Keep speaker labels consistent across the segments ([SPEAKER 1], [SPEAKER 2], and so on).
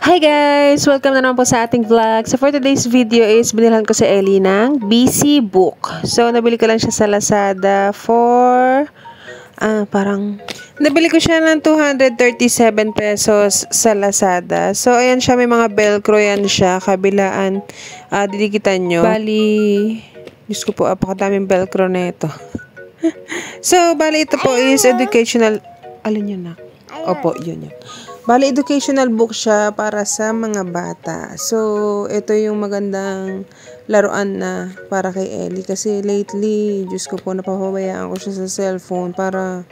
[SPEAKER 1] Hi guys! Welcome na naman po sa ating vlog. So for today's video is binilhan ko si Ellie ng BC book. So nabili ko lang siya sa Lazada for nabili ko siya ng 237 pesos sa Lazada. So ayan siya, may mga velcro yan siya, kabilaan, didikitan nyo. Bali, Diyos ko po, apakadaming velcro na ito. So bali ito po is educational, alin yun na? Opo, yun. Bali, educational book siya para sa mga bata. So, ito yung magandang laruan na para kay Ellie. Kasi lately, Diyos ko po, napapabayaan ko siya sa cellphone para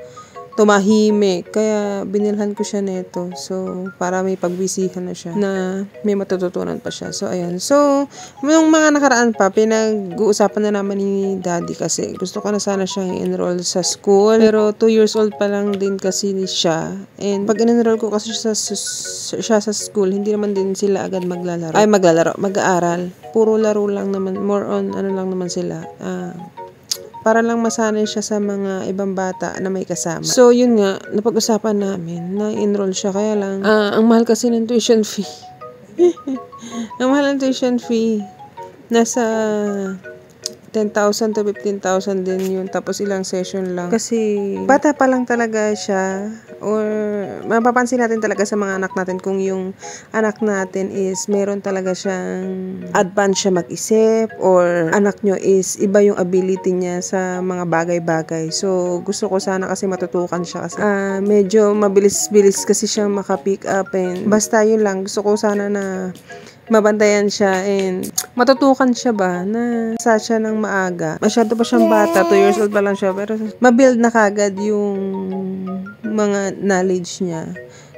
[SPEAKER 1] tumahimik. Kaya, binilhan ko siya nito. So, para may pagbisihan na siya na may matututunan pa siya. So, ayan. So, yung mga nakaraan pa, pinag-uusapan na naman ni Daddy kasi gusto ko na sana siyang i-enroll sa school. Pero 2 years old pa lang din kasi siya. And pag in-enroll ko kasi siya sa school, hindi naman din sila agad mag-aaral. Puro laro lang naman. More on, ano lang naman sila. Para lang masanay siya sa mga ibang bata na may kasama. So, yun nga, napag-usapan namin na enroll siya. Kaya lang, ang mahal kasi ng tuition fee. Ang mahal ng tuition fee. Nasa 10,000 to 15,000 din yun. Tapos ilang session lang. Kasi bata pa lang talaga siya. Or mapapansin natin talaga sa mga anak natin kung yung anak natin is meron talaga siyang advance siya mag-isip. Or anak nyo is iba yung ability niya sa mga bagay-bagay. So gusto ko sana kasi matutukan siya. Kasi medyo mabilis-bilis kasi siyang makapick up. And basta yun lang. Gusto ko sana na mabantayan siya and matutukan siya ba na sa siya ng maaga. Masyado pa siyang bata, 2 years old pa lang siya, pero mabuild na kagad yung mga knowledge niya.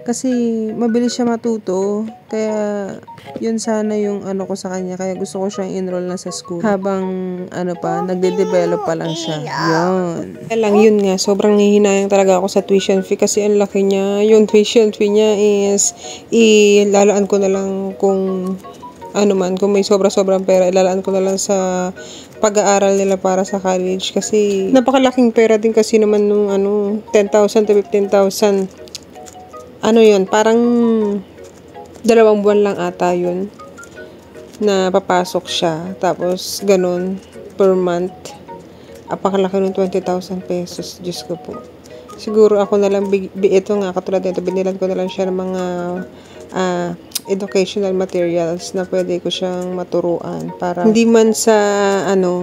[SPEAKER 1] Kasi mabilis siya matuto, kaya yun sana yung ano ko sa kanya, kaya gusto ko siyang enroll na sa school habang nagde-develop pa lang siya. Yun. Kaya lang yun nga, sobrang hihinayang talaga ako sa tuition fee kasi ang laki niya. Yung tuition fee niya is ilalaan ko na lang kung kung may sobra-sobrang pera, ilalaan ko na lang sa pag-aaral nila para sa college kasi napakalaking pera din kasi naman nung 10,000 to 15,000. Yun, parang 2 buwan lang ata yun na papasok siya. Tapos, ganun, per month. Apakalaki ng 20,000 pesos. Diyos ko po. Siguro ako na lang, ito nga, katulad nito, binilan ko na lang siya ng mga educational materials na pwede ko siyang maturuan para hindi man sa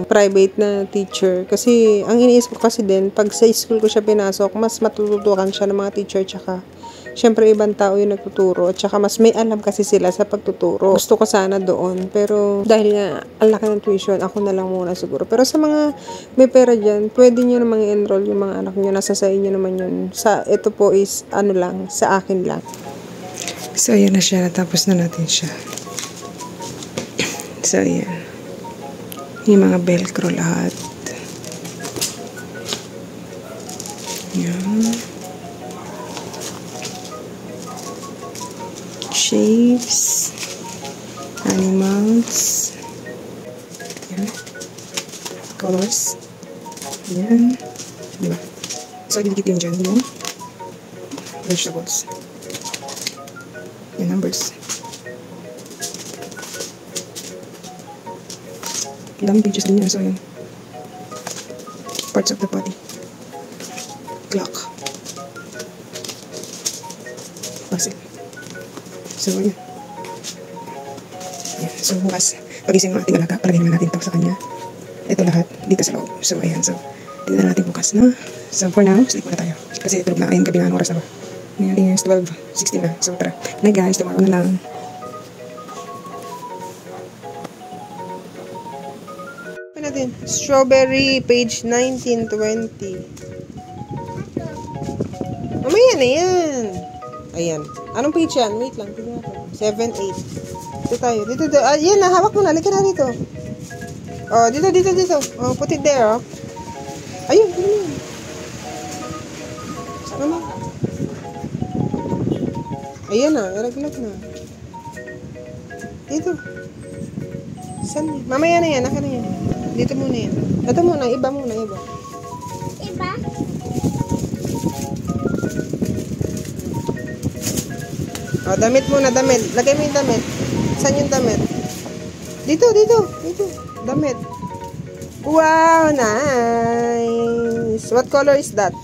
[SPEAKER 1] private na teacher. Kasi, ang iniisip ko kasi din, pag sa school ko siya pinasok, mas matututukan siya ng mga teacher tsaka syempre, ibang tao yung nagtuturo. At saka, mas may alam kasi sila sa pagtuturo. Gusto ko sana doon. Pero, dahil nga, ang laki ng tuition, ako na lang muna siguro. Pero sa mga may pera dyan, pwede nyo namang i-enroll yung mga anak nyo. Nasa sa inyo naman yun. Ito po is, lang, sa akin lang. So, ayan na siya. Natapos na natin siya. So, ayan. Yung mga velcro lahat. Ayan. Shapes, animals, yan, colors, yan, diba? So, didikit yung dyan yung vegetables, yung numbers. Daming pages din yan, so yan. Parts of the body. Clock. Puzzle. So, yun. Ayan. So, bukas, pagising ng ating alaga, palagay naman natin ito sa kanya. Ito lahat, dito sa loob. So, ayan. So, tingnan natin bukas, no? So, for now, sleep muna tayo. Kasi tulog na, ayun, gabi na, oras na ba? Ngayon is 12:16 na. So, tara. Night guys, tomorrow na lang. Natin. Strawberry, page 1920. Mamaya na yan. Ayan. Anong page yan? Wait lang. 7, 8. Dito tayo. Dito. Ayan na. Hawak mo na. Halika na dito. Oh, dito. Oh, put it there, oh. Ayun. Ayun. Ano? Ayan na. Iraglag na. Dito. Saan? Mamaya na yan. Naka na yan. Dito muna yan. Ito muna. Iba muna. Iba? Oh, damit muna, damit. Lagay mo yung damit. Saan yung damit? Dito. Damit. Wow, nice. What color is that?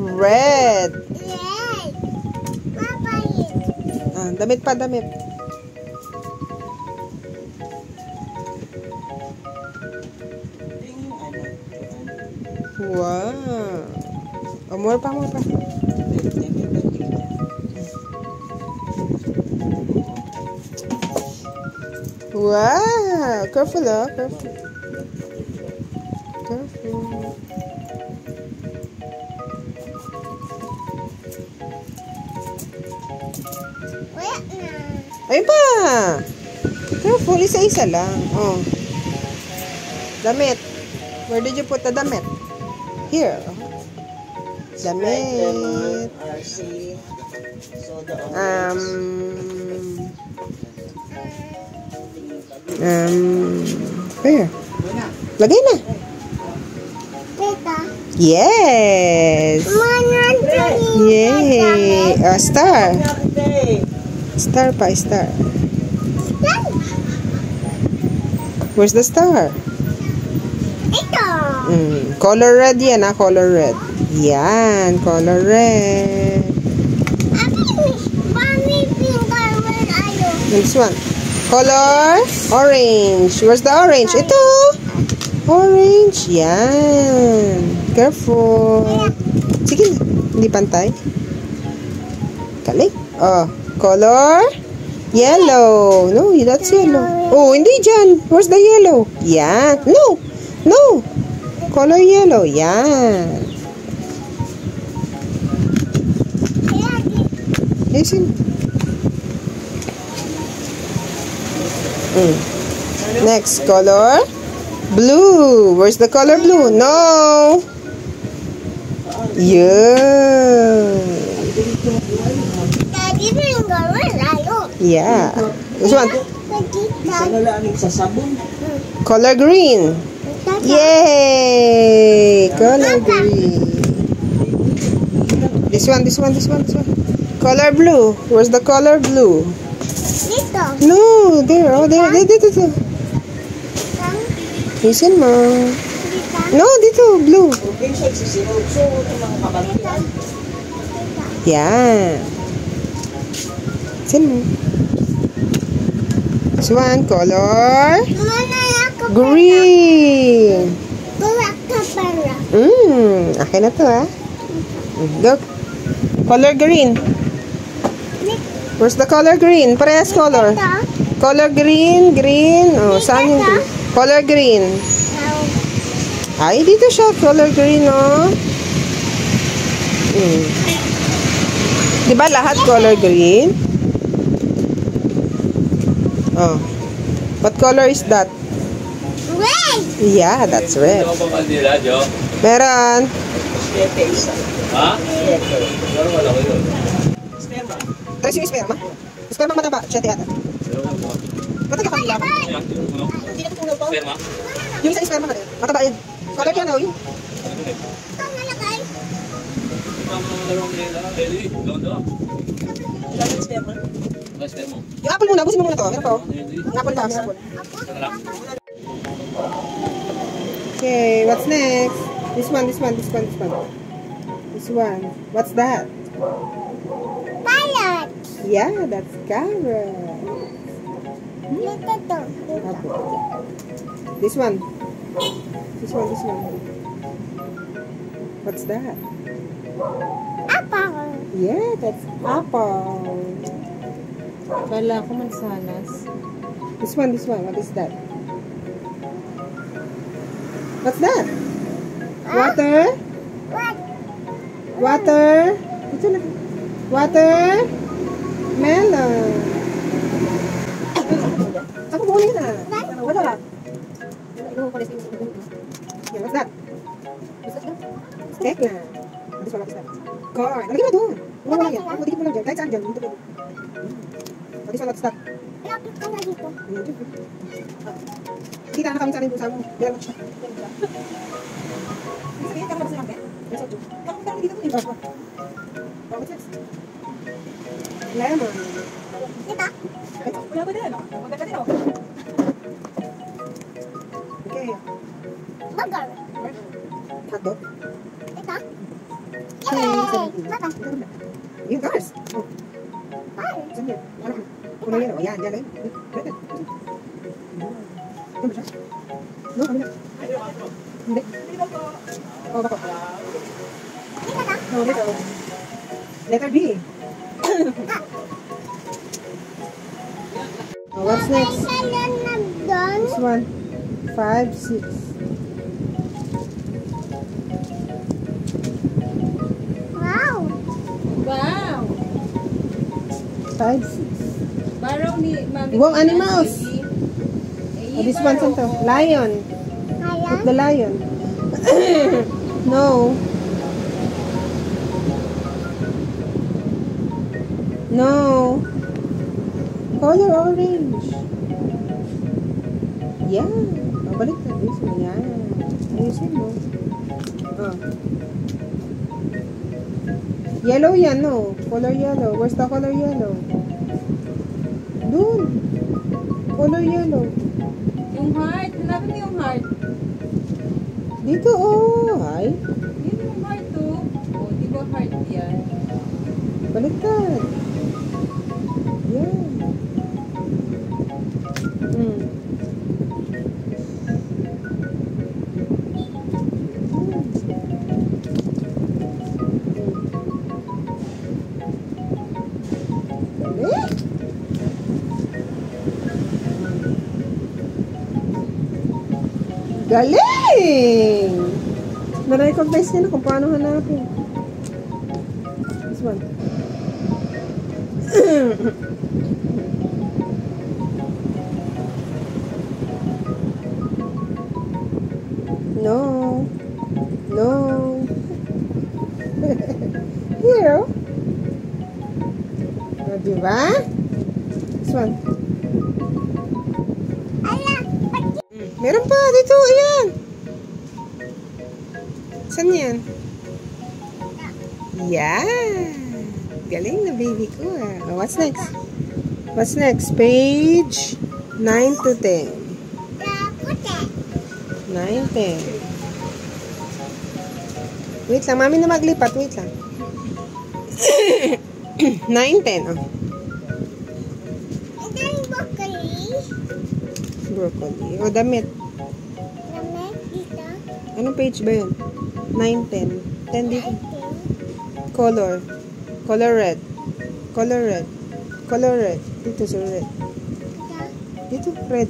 [SPEAKER 1] Red.
[SPEAKER 2] Red. Papa is.
[SPEAKER 1] Ah, damit pa, damit. Wow. Oh, more pa. Wow. Careful, careful. Careful.
[SPEAKER 2] Wait na.
[SPEAKER 1] Ayun pa. Careful, isa-isa lang. Oh. Damit. Where did you put the damit? Here. Damit. Where? Lagay na.
[SPEAKER 2] Tita.
[SPEAKER 1] Yes. Yay. Star. Star pa, star. Where's the star?
[SPEAKER 2] Ito.
[SPEAKER 1] Color red yan, color red. Yan, color red.
[SPEAKER 2] Mommy finger, where are you?
[SPEAKER 1] This one. Color orange. Where's the orange? Ito. Orange. Yan. Careful. Sige na. Hindi pantay. Kalik. Oh. Color yellow. No, that's yellow. Oh, hindi dyan. Where's the yellow? Yan. No. Color yellow. Yan. Listen. Next, color blue. Where's the color blue? No. Yeah.
[SPEAKER 2] Daddy finger, where are you?
[SPEAKER 1] Yeah. This one.
[SPEAKER 2] Tita.
[SPEAKER 1] Color green. Yay! Color green. This one. Color blue. Where's the color blue?
[SPEAKER 2] Dito.
[SPEAKER 1] No, there. Oh, there. Listen mo. No, dito. Blue. Yeah. Listen mo. This one, color green. Akin na to, ha? Go. Color green. Where's the color green? Parehas color. Color green. Oh, saan yung green? Color green. Ay, dito siya. Color green, oh. Diba lahat color green? Oh. What color is that?
[SPEAKER 2] Red.
[SPEAKER 1] Yeah, that's red. Meron.
[SPEAKER 3] Ha?
[SPEAKER 1] Tres yung sperma. Sperma mataba. 7 yata. Ba't nagkakamila ko? Hindi na tutunaw to.
[SPEAKER 3] Sperma?
[SPEAKER 1] Yung isang sperma ka rin. Mataba yan. Color yan, oh.
[SPEAKER 2] Ito nalagay.
[SPEAKER 1] Yung apple muna. Busin mo muna to. Meron pa, oh. Yung apple pa. Apple. Okay, what's next? This one. This one. What's that?
[SPEAKER 2] Carrot.
[SPEAKER 1] Yeah, that's carrot.
[SPEAKER 2] Dito to.
[SPEAKER 1] This one. What's that?
[SPEAKER 2] Apple.
[SPEAKER 1] Yeah, that's apple.
[SPEAKER 4] Kala ko mansanas.
[SPEAKER 1] This one. What is that? What's that? Water?
[SPEAKER 2] What?
[SPEAKER 1] Water? Ito na. Water? Melon. Ako mo na. Wala lang. Yeah, what's that? Steak na. This one, what is that? Corn. Lagi na doon. Wala yan. Ako, dikit mo lang dyan. Kahit saan dyan. Dito dito. This one, what's that?
[SPEAKER 2] Lapit ka na dito.
[SPEAKER 1] Kita na kami sa amin pusa mo. Meron mo siya. Sige, kaya ba sa langit? Yes, okay. Kami dito. What's next? Lemon.
[SPEAKER 2] Ito.
[SPEAKER 3] Wala ba din? Maganda din, oh.
[SPEAKER 1] Okay.
[SPEAKER 2] Burger.
[SPEAKER 1] Hotdog.
[SPEAKER 2] Ito.
[SPEAKER 1] Okay.
[SPEAKER 2] Yay! Bata.
[SPEAKER 1] Yung cars. Oh,
[SPEAKER 2] Bye.
[SPEAKER 1] saan yun? Ano? Kulay yan, oh. Yan, yan. Pwede. Ano ba siya? No, kami na. Hindi. Oh, bako.
[SPEAKER 2] Ito na.
[SPEAKER 1] No, dito. Letter B. Oh, what's next?
[SPEAKER 2] Kailan na doon?
[SPEAKER 1] This one. 5, 6.
[SPEAKER 2] Wow.
[SPEAKER 4] Wow!
[SPEAKER 1] 5, 6.
[SPEAKER 4] Baraw ni Mami.
[SPEAKER 1] Wow, animals! Oh, this one, saan to? Lion. Put the lion. No. No. Color orange. Yeah. Oh, balik na. Ayusin mo. Yan. Ayusin mo. Oh. Yellow yan, no? Color yellow. Where's the color yellow? Doon. Color yellow.
[SPEAKER 4] Yung heart. Hanapin mo yung heart.
[SPEAKER 1] Dito, oh. Hi.
[SPEAKER 4] Yun yung heart, oh. Oh, di ba heart yan?
[SPEAKER 1] Baliktad. Yan. Mm. Galing! Na-recognize niya na kung paano hanapin. This one. No. No. Here. O, diba? This one. Meron pa dito, ayan. Saan yan? Yeah. Galing na baby ko ah. Oh, what's next? What's next? Page 9 to 10. 9, 10. Wait lang, mami na maglipat. Wait lang. 9, 10. Oh.
[SPEAKER 2] Ito yung broccoli.
[SPEAKER 1] Broccoli. O, damit.
[SPEAKER 2] Lamig dito.
[SPEAKER 1] Anong page ba yun? 9, 10. 10 dito. Color. Color red. Color red. Color red. Dito sa red. Dito, red.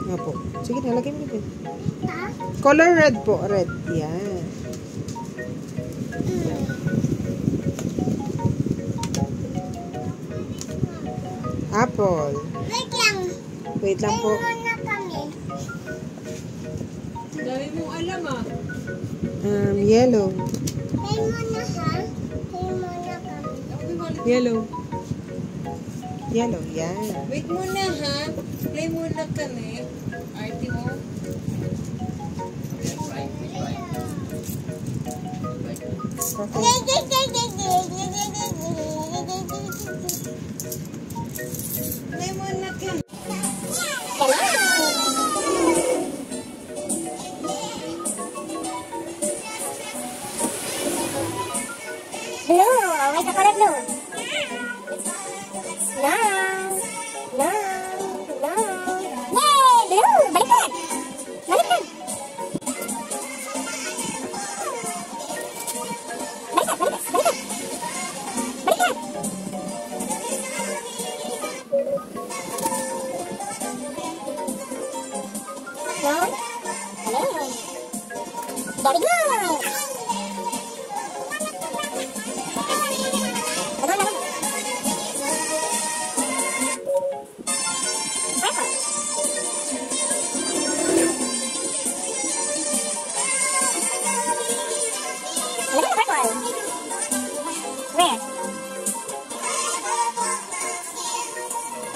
[SPEAKER 1] Nga po. Sige na, lagay mo dito. Color red po. Red. Yan. Apple.
[SPEAKER 2] Wait lang.
[SPEAKER 1] Wait lang po.
[SPEAKER 2] Tayo na kami.
[SPEAKER 4] Dami mong alam, ah.
[SPEAKER 1] Yellow.
[SPEAKER 2] Tayo muna ha. Tayo muna kami.
[SPEAKER 1] Yellow. Yellow. Yan.
[SPEAKER 4] Wait muna, ha? Play muna kami. Arty mo.
[SPEAKER 1] Okay.
[SPEAKER 4] Play muna kami.
[SPEAKER 2] Blue. Where's the color blue? No. No. No. Yay! Blue! Baliktad! Baliktad! Baliktad! Baliktad! Baliktad! No?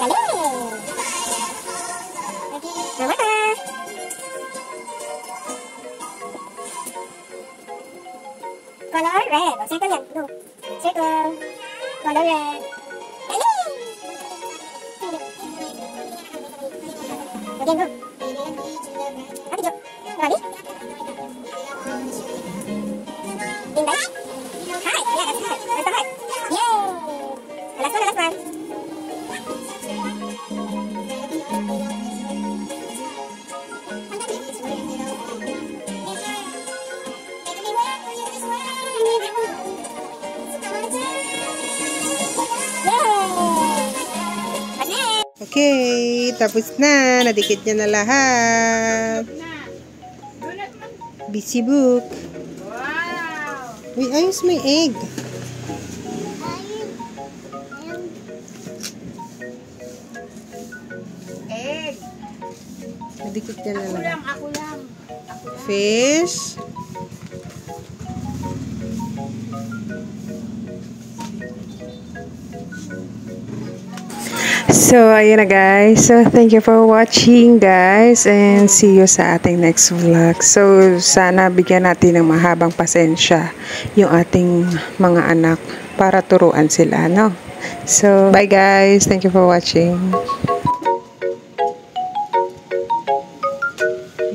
[SPEAKER 2] Galing! Very good! Color red. Circle yan. Blue. Circle. Color red. Galing! Again, go. Ate Jo. Ready? Inday? Heart. Yeah, that's heart. Where's the heart? Yay! The last one, the last one.
[SPEAKER 1] Okay, tapos na. Nadikit niya na lahat. Busy book.
[SPEAKER 3] Wow!
[SPEAKER 1] Uy, ayos may egg.
[SPEAKER 3] Egg!
[SPEAKER 1] Nadikit niya na lahat.
[SPEAKER 3] Ako lang.
[SPEAKER 1] Fish. So, ayun na guys. So, thank you for watching guys. And see you sa ating next vlog. So, sana bigyan natin ng mahabang pasensya yung ating mga anak para turuan sila, no? So, bye guys. Thank you for watching.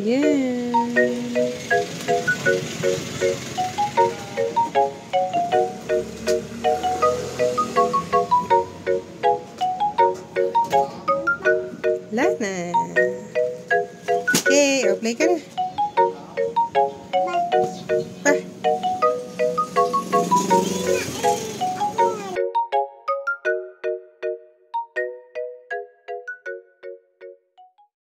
[SPEAKER 1] Yeah. Lana. Okay, o play ka na.
[SPEAKER 2] Bye.